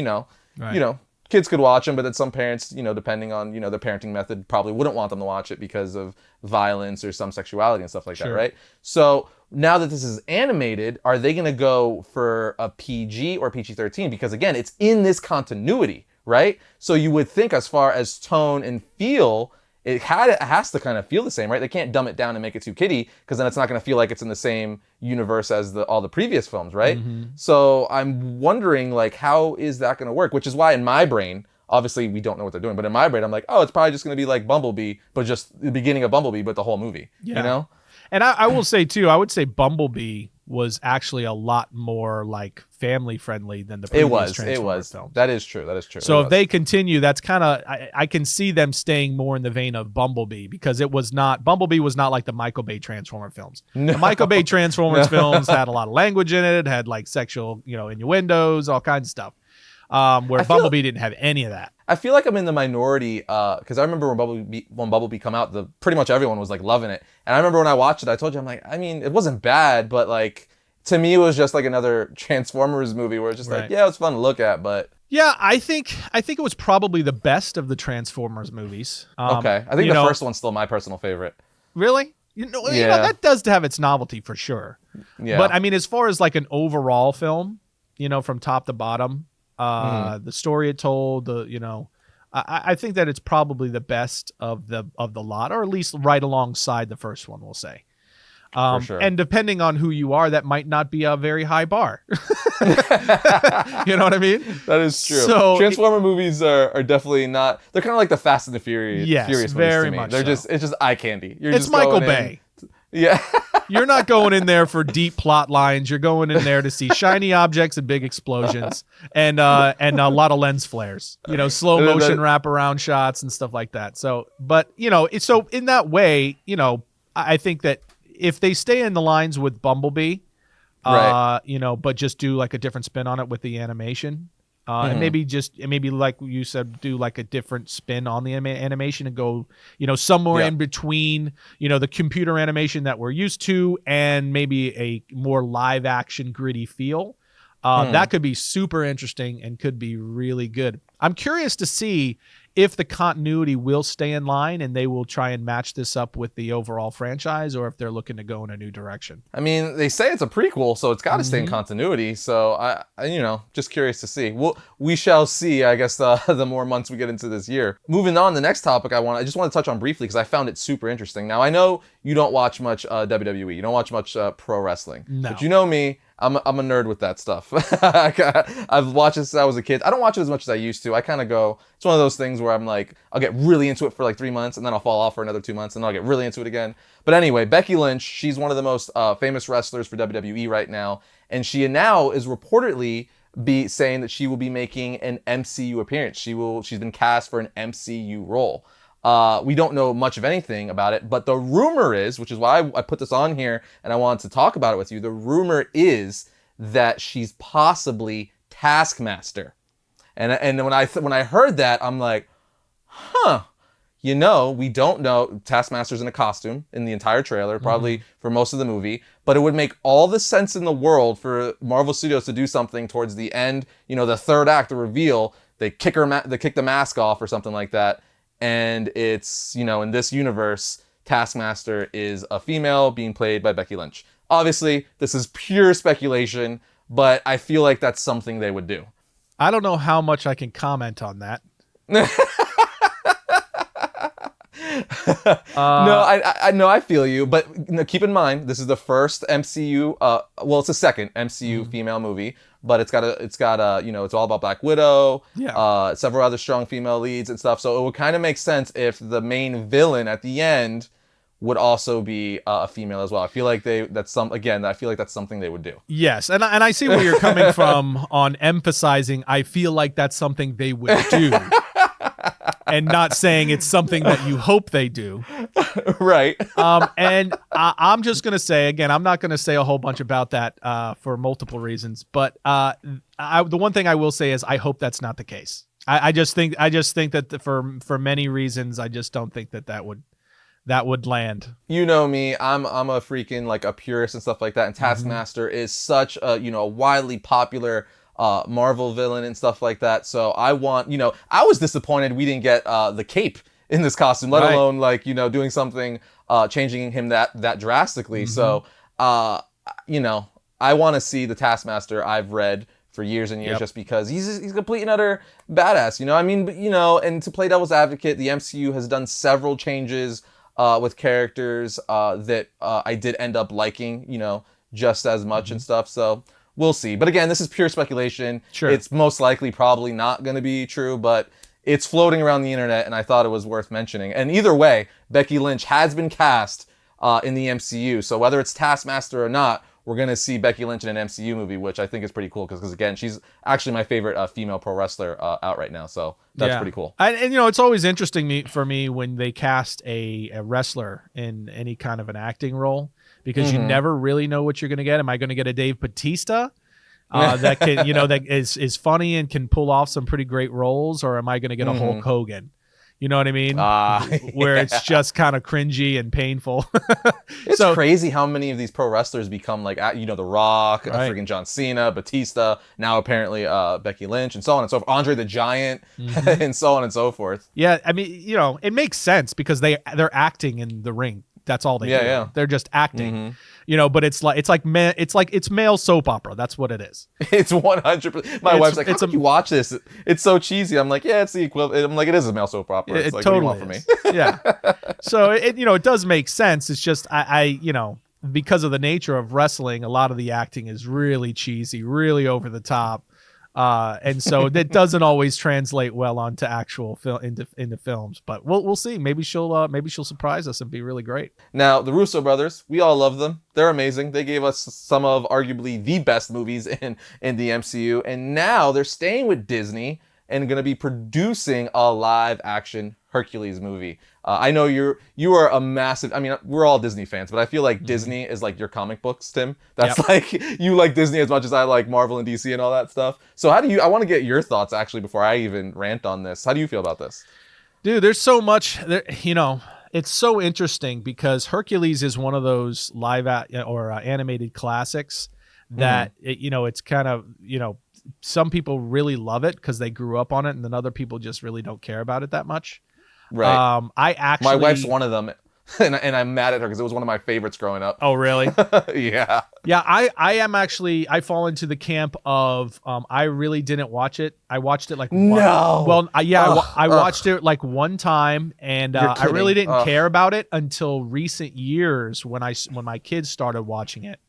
kids could watch them, but then some parents, depending on, the parenting method, probably wouldn't want them to watch it because of violence or some sexuality and stuff like that, right? So now that this is animated, are they going to go for a PG or PG-13? Because again, it's in this continuity, right? So you would think as far as tone and feel, it has to kind of feel the same, right? They can't dumb it down and make it too kiddie, because then it's not going to feel like it's in the same universe as all the previous films, right? So I'm wondering, like, how is that going to work? Which is why in my brain, obviously we don't know what they're doing, but in my brain I'm like, oh, it's probably just going to be like Bumblebee, but just the beginning of Bumblebee, but the whole movie, And I will say too, I would say Bumblebee was actually a lot more like family friendly than the previous Transformers films. That is true. So if they continue, that's kind of, I can see them staying more in the vein of Bumblebee, because Bumblebee was not like the Michael Bay Transformer films. The Michael Bay Transformers films had a lot of language in it, had like sexual, innuendos, all kinds of stuff. Where Bumblebee didn't have any of that. I feel like I'm in the minority, because I remember when Bumblebee come out, pretty much everyone was like loving it. And I remember when I watched it, I told you, I'm like, I mean, it wasn't bad, but like, to me, it was just like another Transformers movie where it's just like, yeah, it was fun to look at, but. Yeah, I think it was probably the best of the Transformers movies. Okay, I think the first one's still my personal favorite. Really? That does have its novelty for sure. Yeah. But I mean, as far as like an overall film, from top to bottom, the story it told, I think that it's probably the best of the lot, or at least right alongside the first one, we'll say. For sure. And depending on who you are, that might not be a very high bar. You know what I mean? That is true. So Transformer movies are definitely not. They're kind of like the Fast and the Furious. Yes, Furious very movies to me. much. It's just eye candy. It's Michael Bay. Yeah. You're not going in there for deep plot lines. You're going in there to see shiny objects and big explosions and a lot of lens flares, slow motion wraparound shots and stuff like that. So, but so in that way, I think that if they stay in the lines with Bumblebee, but just do like a different spin on it with the animation, and maybe like you said, do like a different spin on the animation and go, somewhere in between, the computer animation that we're used to and maybe a more live action gritty feel. That could be super interesting and could be really good. I'm curious to see if the continuity will stay in line and they will try and match this up with the overall franchise, or if they're looking to go in a new direction. I mean, they say it's a prequel, so it's got to stay in continuity. So I, just curious to see. We shall see, I guess, the more months we get into this year. Moving on, the next topic I just want to touch on briefly because I found it super interesting. Now, I know you don't watch much WWE. You don't watch much pro wrestling. No. But you know me. I'm a nerd with that stuff. I've watched it since I was a kid. I don't watch it as much as I used to. I kind of go, it's one of those things where I'm like, I'll get really into it for like 3 months and then I'll fall off for another 2 months and then I'll get really into it again. But anyway, Becky Lynch, she's one of the most famous wrestlers for WWE right now. And she now is reportedly saying that she will be making an MCU appearance. She's been cast for an MCU role. We don't know much of anything about it, but the rumor is, which is why I put this on here and I wanted to talk about it with you. The rumor is that she's possibly Taskmaster. And when I heard that, I'm like, we don't know. Taskmaster's in a costume in the entire trailer, probably for most of the movie, but it would make all the sense in the world for Marvel Studios to do something towards the end, the third act, the reveal, they kick the mask off or something like that. And it's, in this universe, Taskmaster is a female being played by Becky Lynch. Obviously, this is pure speculation, but I feel like that's something they would do. I don't know how much I can comment on that. I feel you, but keep in mind this is the first MCU. It's the second MCU female movie, but it's all about Black Widow. Yeah. Several other strong female leads and stuff. So it would kind of make sense if the main villain at the end would also be a female as well. I feel like that's something they would do. Yes, and I see where you're coming from on emphasizing. I feel like that's something they would do. And not saying it's something that you hope they do. Right. And I'm just going to say, again, I'm not going to say a whole bunch about that for multiple reasons. But the one thing I will say is I hope that's not the case. I just think that for many reasons, I just don't think that would land. You know me, I'm a freaking like a purist and stuff like that. And Taskmaster is such a, widely popular Marvel villain and stuff like that. So I want, I was disappointed we didn't get the cape in this costume, let alone like, doing something, changing him that drastically. So, I want to see the Taskmaster I've read for years and years just because he's complete and utter badass, but, and to play devil's advocate, the MCU has done several changes with characters that I did end up liking, just as much and stuff. So we'll see. But again, this is pure speculation. Sure. It's most likely probably not going to be true, but it's floating around the internet, and I thought it was worth mentioning. And either way, Becky Lynch has been cast in the MCU. So whether it's Taskmaster or not, we're going to see Becky Lynch in an MCU movie, which I think is pretty cool because again, she's actually my favorite female pro wrestler out right now. So that's pretty cool. And it's always interesting for me when they cast a wrestler in any kind of an acting role, because you never really know what you're going to get. Am I going to get a Dave Bautista that can, that is funny and can pull off some pretty great roles, or am I going to get a Hulk Hogan? You know what I mean? Where it's just kind of cringy and painful. It's crazy how many of these pro wrestlers become like, The Rock, freaking John Cena, Batista, now apparently Becky Lynch, and so on and so forth. Andre the Giant, and so on and so forth. Yeah, I mean, it makes sense because they're acting in the ring. That's all they do. Yeah. They're just acting. But it's male soap opera. That's what it is. It's 100%. My wife's like, how can you watch this? It's so cheesy. I'm like, yeah, it's the equivalent. I'm like, it is a male soap opera. It's like, totally what do you want from me? Yeah. So it does make sense. It's just I because of the nature of wrestling, a lot of the acting is really cheesy, really over the top. And so that doesn't always translate well onto actual into films, but we'll see. Maybe she'll surprise us and be really great. Now, the Russo brothers, we all love them. They're amazing. They gave us some of arguably the best movies in the MCU, and now they're staying with Disney and going to be producing a live action Hercules movie. I know you are a massive, we're all Disney fans, but I feel like Disney is like your comic books, Tim. That's like, you like Disney as much as I like Marvel and DC and all that stuff. So I want to get your thoughts actually before I even rant on this. How do you feel about this? Dude, there's so much, it's so interesting because Hercules is one of those live or animated classics that it's kind of, some people really love it because they grew up on it, and then other people just really don't care about it that much. Right. My wife's one of them, and I'm mad at her because it was one of my favorites growing up. Oh, really? Yeah. Yeah, I am actually, I fall into the camp of I really didn't watch it. I watched it like I watched it like one time, and I really didn't care about it until recent years when my kids started watching it.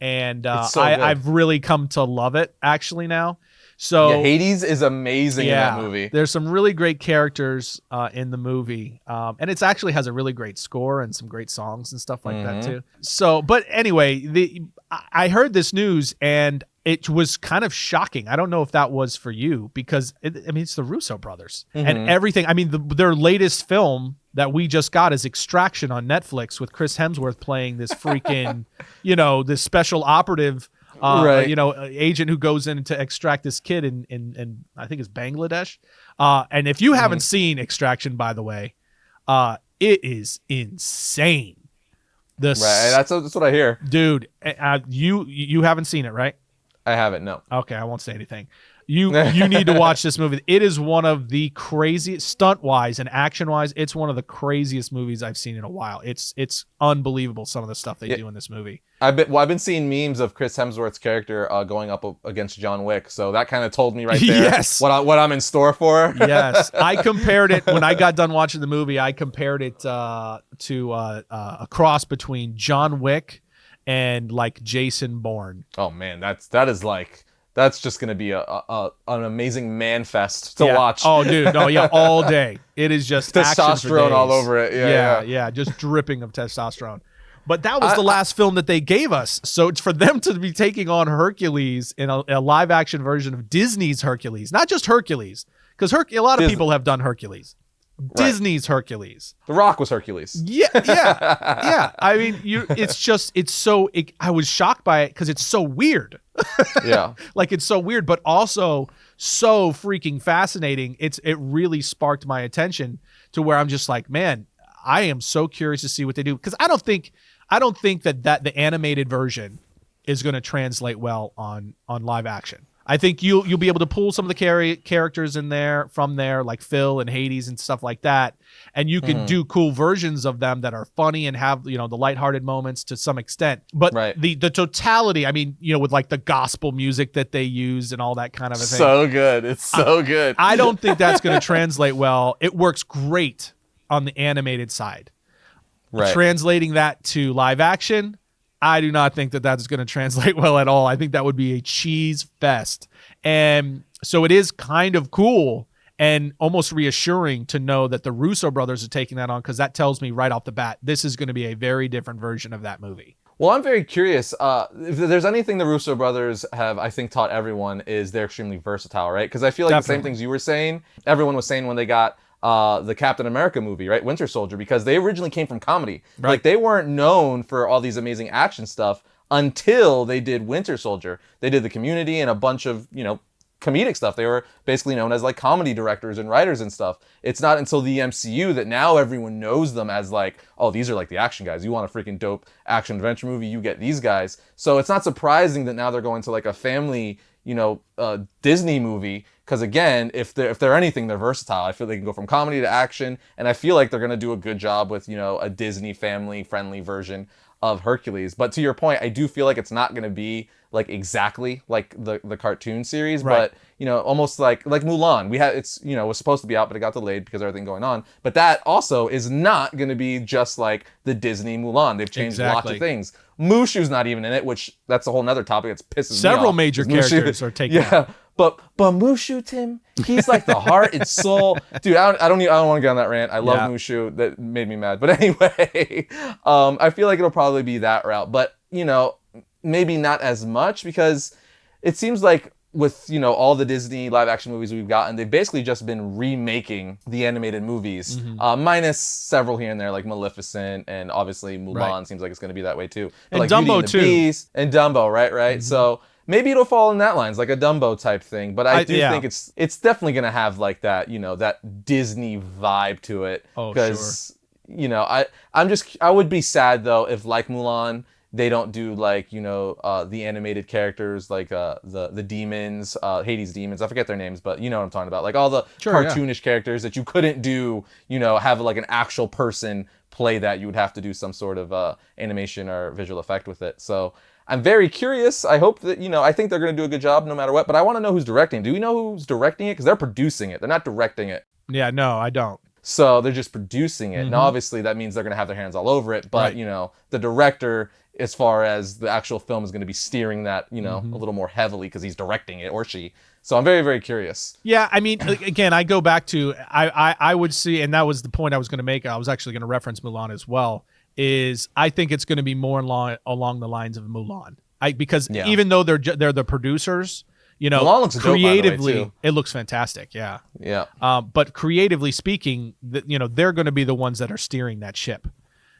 And I've really come to love it actually now. So yeah, Hades is amazing in that movie. There's some really great characters in the movie, and it actually has a really great score and some great songs and stuff like that too. So, but anyway, I heard this news and it was kind of shocking. I don't know if that was for you because it's the Russo brothers and everything. I mean, their latest film that we just got is Extraction on Netflix with Chris Hemsworth playing this freaking, this special operative, agent who goes in to extract this kid in I think it's Bangladesh. And if you haven't seen Extraction, by the way, it is insane. That's what I hear, dude. You haven't seen it, right? I haven't. No. Okay, I won't say anything. You need to watch this movie. It is one of the craziest, stunt-wise and action-wise, it's one of the craziest movies I've seen in a while. It's unbelievable, some of the stuff they do in this movie. I've been seeing memes of Chris Hemsworth's character going up against John Wick, so that kind of told me right there what I'm in store for. Yes. I compared it, when I got done watching the movie, I compared it to a cross between John Wick and like Jason Bourne. Oh man, that's just gonna be an amazing man fest to watch. Oh dude, no, all day. It is just testosterone all over it. Yeah, just dripping of testosterone. But that was the last film that they gave us. So for them to be taking on Hercules in a live action version of Disney's Hercules, not just Hercules, because a lot of people have done Hercules. Disney's Hercules. The Rock was Hercules. Yeah. I mean, I was shocked by it because it's so weird. Yeah. Like it's so weird, but also so freaking fascinating. It really sparked my attention to where I'm just like, man, I am so curious to see what they do. Because I don't think that the animated version is going to translate well on live action. I think you'll be able to pull some of the characters in there from there, like Phil and Hades and stuff like that, and you can do cool versions of them that are funny and have the lighthearted moments to some extent. But the totality, I mean, with like the gospel music that they use and all that kind of a thing. So good, it's so good. I don't think that's going to translate well. It works great on the animated side. Right. Translating that to live action, I do not think that that's going to translate well at all. I think that would be a cheese fest. And so it is kind of cool and almost reassuring to know that the Russo brothers are taking that on, because that tells me right off the bat, this is going to be a very different version of that movie. Well, I'm very curious. If there's anything the Russo brothers have, I think, taught everyone is they're extremely versatile, right? Because I feel like the same things you were saying, everyone was saying when they got the Captain America movie, right? Winter Soldier, because they originally came from comedy. Right. Like they weren't known for all these amazing action stuff until they did Winter Soldier. They did The Community and a bunch of, comedic stuff. They were basically known as like comedy directors and writers and stuff. It's not until the MCU that now everyone knows them as like, oh, these are like the action guys. You want a freaking dope action adventure movie, you get these guys. So it's not surprising that now they're going to like a family, Disney movie. Because again, if they're anything, they're versatile. I feel they can go from comedy to action, and I feel like they're going to do a good job with, a Disney family-friendly version of Hercules. But to your point, I do feel like it's not going to be like exactly like the cartoon series, right. But almost like Mulan. Was supposed to be out, but it got delayed because of everything going on. But that also is not going to be just like the Disney Mulan. They've changed lots of things. Mushu's not even in it, which that's a whole nother topic that pisses me off. Several major characters are taken out. But Mushu, Tim, he's like the heart and soul. Dude, I don't want to get on that rant. I love Mushu. That made me mad. But anyway, I feel like it'll probably be that route. But, maybe not as much, because it seems like with, all the Disney live action movies we've gotten, they've basically just been remaking the animated movies, minus several here and there, like Maleficent, and obviously Mulan seems like it's going to be that way too. But and like Dumbo Beauty and the Beast, and Dumbo, right? Mm-hmm. So maybe it'll fall in that lines, like a Dumbo type thing. But I do think it's definitely going to have like that, that Disney vibe to it. Oh, sure. I would be sad though if, like Mulan, They don't do like, the animated characters, like the demons, Hades demons. I forget their names, but you know what I'm talking about. Like all the cartoonish characters that you couldn't do, have like an actual person play that. You would have to do some sort of animation or visual effect with it. So I'm very curious. I hope that, I think they're going to do a good job no matter what. But I want to know who's directing. Do we know who's directing it? Because they're producing it. They're not directing it. Yeah, no, I don't. So they're just producing it. Now, obviously, that means they're going to have their hands all over it. But, the director, as far as the actual film, is going to be steering that, a little more heavily because he's directing it, or she. So I'm very, very curious. Yeah, I mean, again, I go back to, I would see, and that was the point I was going to make. I was actually going to reference Mulan as well, is I think it's going to be more along the lines of Mulan. Because even though they're the producers, Mulan looks creatively, dope, by the way, too. it looks fantastic. Yeah. Yeah. But creatively speaking, they're going to be the ones that are steering that ship.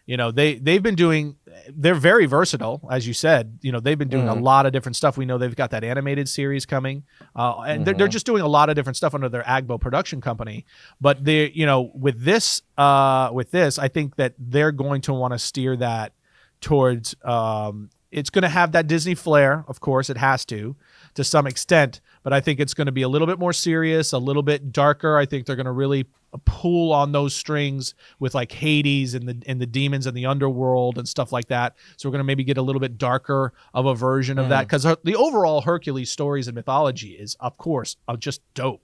They've been doing, they're very versatile, as you said. They've been doing a lot of different stuff. We know they've got that animated series coming, and they're just doing a lot of different stuff under their Agbo production company. But they, with this, I think that they're going to want to steer that towards. It's going to have that Disney flair, of course, it has to some extent, but I think it's going to be a little bit more serious, a little bit darker. I think they're going to really pull on those strings with like Hades and the demons and the underworld and stuff like that. So we're going to maybe get a little bit darker of a version of that, because the overall Hercules stories and mythology is, of course, just dope.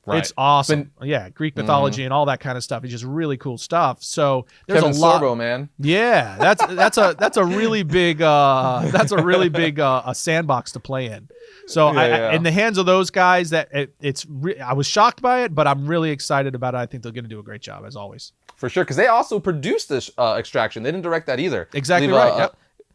Right. It's awesome. Greek mythology and all that kind of stuff. It's just really cool stuff. So there's Kevin a lot. Sorbo, man. Yeah, that's a really big a sandbox to play in. So in the hands of those guys, I was shocked by it, but I'm really excited about it. I think they're going to do a great job as always. For sure, because they also produced this Extraction. They didn't direct that either. Exactly right.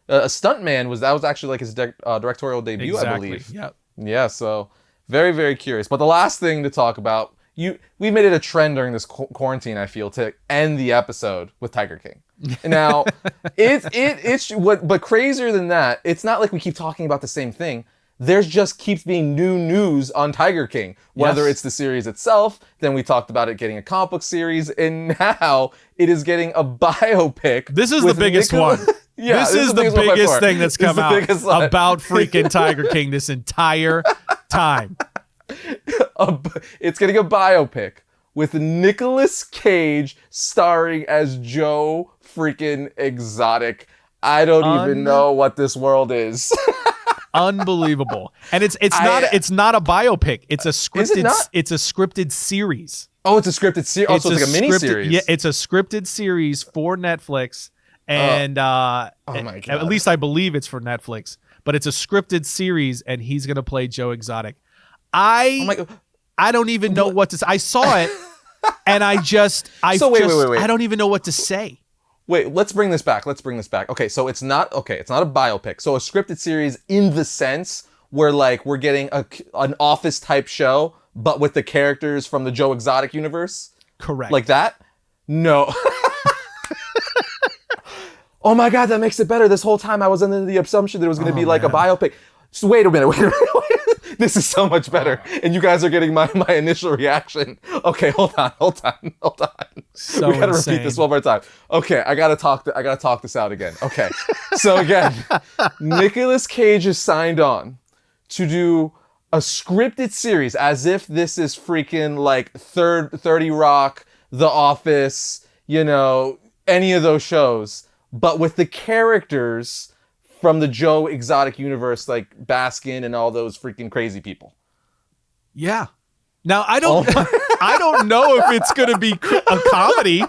A stuntman was actually like his directorial debut, I believe. Yep. Yeah. So. Very, very curious. But the last thing to talk about, we made it a trend during this quarantine, I feel, to end the episode with Tiger King. Now, but crazier than that, it's not like we keep talking about the same thing. There's just keeps being new news on Tiger King, whether it's the series itself, then we talked about it getting a comic book series, and now it is getting a biopic. This is the biggest one. Yeah, this is the biggest thing that's come out about freaking Tiger King this entire time. It's getting a biopic with Nicolas Cage starring as Joe freaking Exotic. I don't even know what this world is. Unbelievable. And it's not a biopic. It's a scripted series. Oh, it's a scripted series. So it's like a mini series. Yeah, it's a scripted series for Netflix. And oh my God. At least I believe it's for Netflix, but it's a scripted series, and he's gonna play Joe Exotic. I don't even know what to say. I saw it, and I don't even know what to say. Wait, let's bring this back. Okay, so it's not a biopic. So a scripted series in the sense where like we're getting an Office type show, but with the characters from the Joe Exotic universe. Correct. Like that? No. Oh my God, that makes it better. This whole time I was under the assumption that it was going to be like a biopic. So wait a minute. This is so much better. And you guys are getting my initial reaction. Okay, hold on. So we gotta repeat this one more time. Okay, I gotta talk this out again. Okay. So again, Nicolas Cage is signed on to do a scripted series as if this is freaking like 30 Rock, The Office, any of those shows, but with the characters from the Joe Exotic universe, like Baskin and all those freaking crazy people. Yeah. Now I don't know if it's going to be a comedy,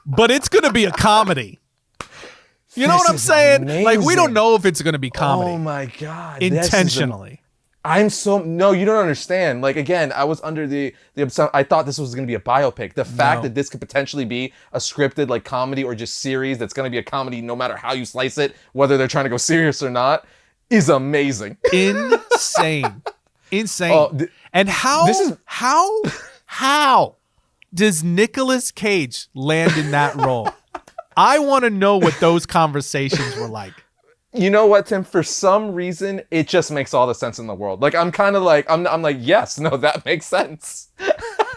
but it's going to be a comedy. You know what I'm saying? Amazing. Like, we don't know if it's going to be comedy. Oh my God. Intentionally. No, you don't understand. Like, again, I was under the I thought this was going to be a biopic. The fact that this could potentially be a scripted like comedy or just series that's going to be a comedy no matter how you slice it, whether they're trying to go serious or not, is amazing. Insane. And how does Nicolas Cage land in that role? I want to know what those conversations were like. You know what, Tim? For some reason, it just makes all the sense in the world. Like, I'm kind of like, I'm like, yes, no, that makes sense.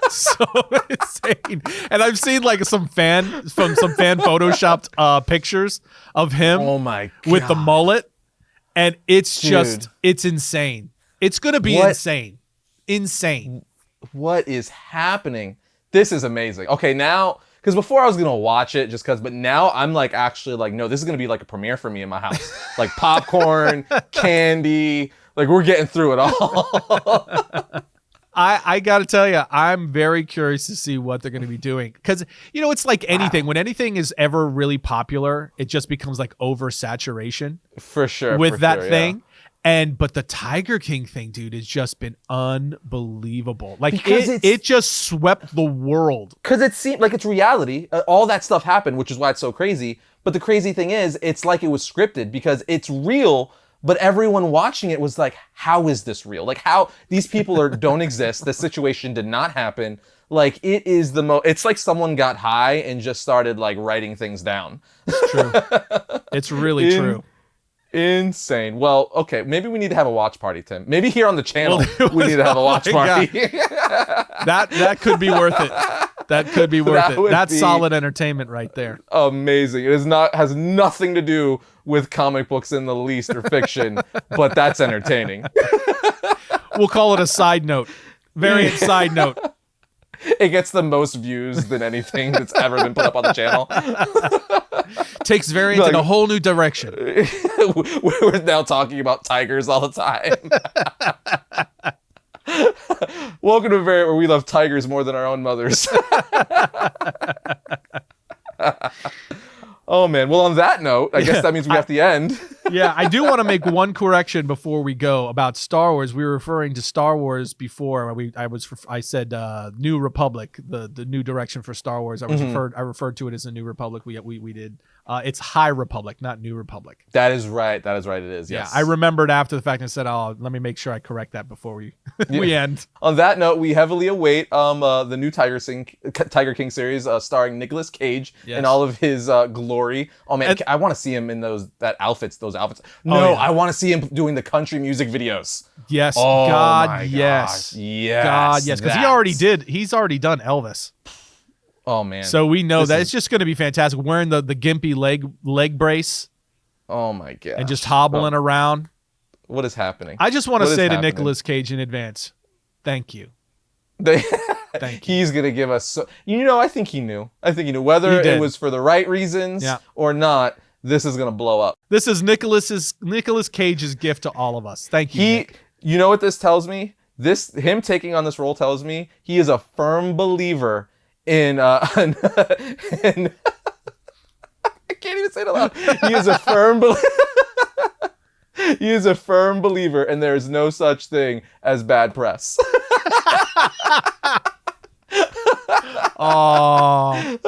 So insane. And I've seen like some fan photoshopped pictures of him Oh my God. with the mullet. And it's Dude. just, it's insane. It's going to be insane. Insane. What is happening? This is amazing. Okay, now, because before I was going to watch it just because, but now I'm like actually like, no, this is going to be like a premiere for me in my house. Like popcorn, candy, like we're getting through it all. I got to tell you, I'm very curious to see what they're going to be doing. Because, you know, it's like anything. When anything is ever really popular, it just becomes like oversaturation. For sure. With for that sure, thing. Yeah. But the Tiger King thing, dude, has just been unbelievable. Like it just swept the world. Because it seemed like it's reality. All that stuff happened, which is why it's so crazy. But the crazy thing is, it's like it was scripted because it's real. But everyone watching it was like, how is this real? Like, how these people don't exist. This situation did not happen. Like, it is it's like someone got high and just started like writing things down. It's true. It's really true. Insane. Well, okay, maybe we need to have a watch party, Tim. Maybe here on the channel we need to have a watch party. That could be worth it. That could be worth it. That's solid entertainment right there. Amazing. It has nothing to do with comic books in the least or fiction, but that's entertaining. We'll call it a side note. Variant side note. It gets the most views than anything that's ever been put up on the channel. Takes Variant in a whole new direction. We're now talking about tigers all the time. Welcome to a Variant where we love tigers more than our own mothers. Oh, man. Well, on that note, I guess that means we have to end. Yeah, I do want to make one correction before we go about Star Wars. We were referring to Star Wars before. I said New Republic, the new direction for Star Wars. I referred to it as the New Republic. We did. It's High Republic, not New Republic. That is right. It is. Yes. Yeah, I remembered after the fact and said, "Oh, let me make sure I correct that before we we end." On that note, we heavily await the new Tiger King series starring Nicolas Cage in all of his glory. Oh man, I want to see him in those outfits. No, I want to see him doing the country music videos. Yes, oh, God, yes, yes, God, yes, because he's already done Elvis. Oh man! So we know that it's just going to be fantastic. Wearing the gimpy leg brace. Oh my God! And just hobbling around. What is happening? I just want to say to Nicolas Cage in advance, thank you. Thank you. He's gonna give us. I think he knew. Whether it was for the right reasons or not. This is gonna blow up. This is Nicolas Cage's gift to all of us. Thank you. Nick. You know what this tells me? Him taking on this role tells me he is a firm believer in I can't even say it aloud. He is a firm He is a firm believer, and there is no such thing as bad press. Oh,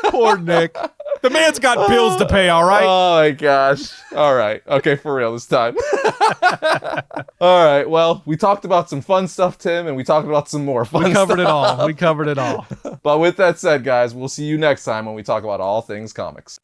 poor Nick. The man's got bills to pay, all right? Oh, my gosh. All right. Okay, for real this time. All right. Well, we talked about some fun stuff, Tim, and we talked about some more fun stuff. We covered it all. But with that said, guys, we'll see you next time when we talk about all things comics.